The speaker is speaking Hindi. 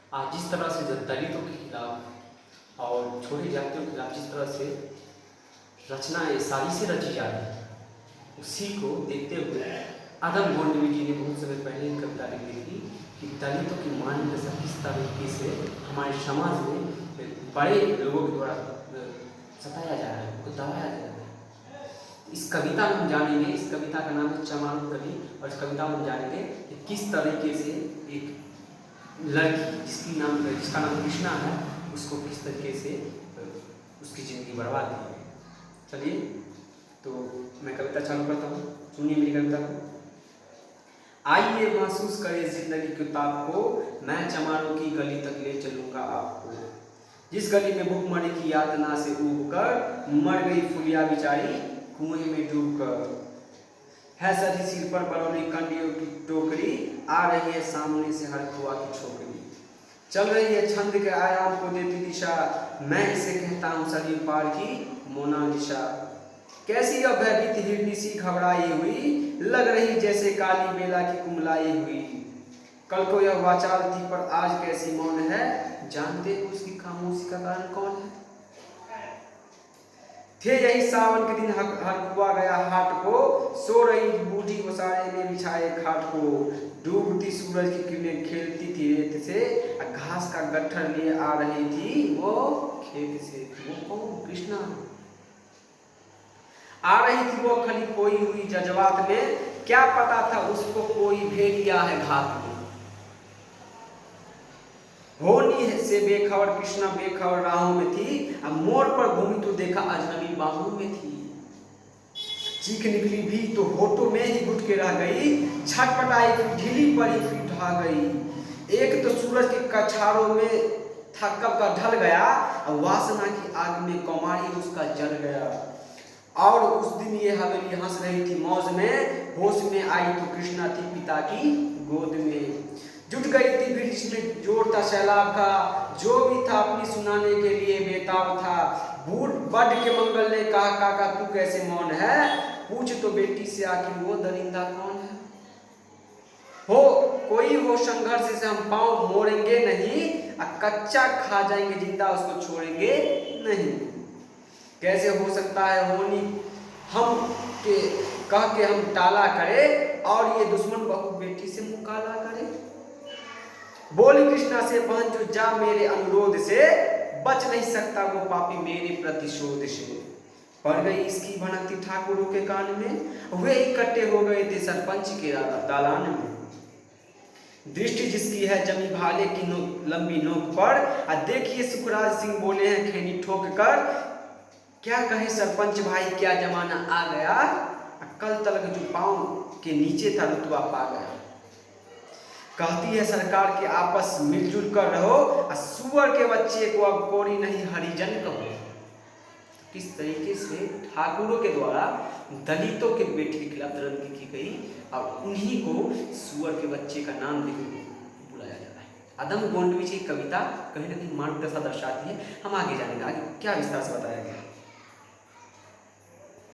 आज जिस तरह से दलितों के खिलाफ और छोटे जातियों के खिलाफ जिस तरह से रचनाएं साजिशें रची जा रही हैं, उसी को देखते हुए आदम गोंडवी जी ने बहुत समय पहले एक कविता लिखी थी कि दलितों की मानसिकता किस तरीके से हमारे समाज में बड़े लोगों के द्वारा सताया जा रहा है, उनको दबाया जा रहा है। इस कविता में हम जानेंगे, इस कविता का नाम है चमारों कवि, और इस कविता में हम जानेंगे कि किस तरीके से एक लड़की जिसका नाम कृष्णा है, उसको किस तरीके से उसकी ज़िंदगी बर्बाद की। चलिए तो मैं कविता चालू करता हूँ, सुनिए मेरी कविता को। आइए महसूस करें जिंदगी के ताप को, मैं चमारों की गली तक ले चलूँगा आपको। जिस गली में भूखमरी की यातना से ऊब कर मर गई फुलिया बिचारी कुएं में डूब कर। है सजी सिर पर बरौनी कंडियों की टोकरी, आ रही है सामने से हर कुआ की छोकरी। चल रही है छंद के आयाम को देती दिशा, मैं इसे कहता हूँ सदी पार की मोनालिसा। कैसी अब भयभीत हिरनी सी घबराई हुई, लग रही जैसे काली बेला की कुमलाई हुई। कल को यह वाचाल थी पर आज कैसी मौन है, जानते हो उसकी खामोशी का कारण कौन है। थे यही सावन के दिन हर कुआ गया हाट को, सो रही बूढ़ी ओसारे में बिछाए खाट को। डूबती सूरज की किरणें खेलती थी रेत से, घास का गट्ठर लिए आ रही थी वो खेत से। वो कौन? कृष्णा। आ रही थी वो खली खोई हुई जज्बात में, क्या पता था उसको कोई भेदिया है घात में। होनी से बेखबर कृष्णा बेखबर राहों में थी, अब मोड़ पर घूमी तो देखा अजनबी बाहों में थी। चीख निकली भी तो होठों में ही घुट के रह गई, छटपटाई फिर ढीली पड़ी फिर ढह गई। एक तो सूरज के कछारों में था कब का ढल गया, वासना की आग में कौमारी उसका जल गया। और उस दिन ये हवेली हंस रही थी मौज में, होश में आई तो कृष्णा थी पिता की गोद में। जुट गई थी फिर इसमें जोर था सैलाब का, जो भी था अपनी सुनाने के लिए बेताब था। बूढ़ बड के मंगल ने कहा काका तू कैसे मौन है, पूछ तो बेटी से आखिर वो दरिंदा कौन है। हो कोई हो संघर्ष से हम पाँव मोड़ेंगे नहीं, कच्चा खा जाएंगे जिंदा उसको छोड़ेंगे नहीं। कैसे हो सकता है होनी हम के कह के हम टाला करे, और ये दुश्मन बहू बेटी से मुकाला करे। बोली कृष्णा से बहन जो जा मेरे अनुरोध से, बच नहीं सकता वो पापी मेरे प्रतिशोध से। पड़ गई इसकी भनकती ठाकुरों के कान में, वे इकट्ठे हो गए थे सरपंच के दालान में। दृष्टि जिसकी है जमी भाले की लंबी नोक पर, देखिए सुखराज सिंह बोले हैं खैनी ठोक कर, क्या कहे सरपंच भाई क्या जमाना आ गया, कल तलक जो पांव के नीचे था रुतबा पा गया। कहती है सरकार के आपस मिलजुल कर रहो, सुअर के बच्चे को अब कोरी नहीं हरिजन कहो। किस तरीके से ठाकुरों के द्वारा दलितों के बेटे के खिलाफ दरिंदगी की गई, और उन्हीं को सुअर के बच्चे का नाम देकर बुलाया जा रहा है। आदम गोंडवी जी की कविता कहीं ना कहीं मानव दशा दर्शाती है। हम आगे जानेंगे आगे क्या विस्तार से बताया गया।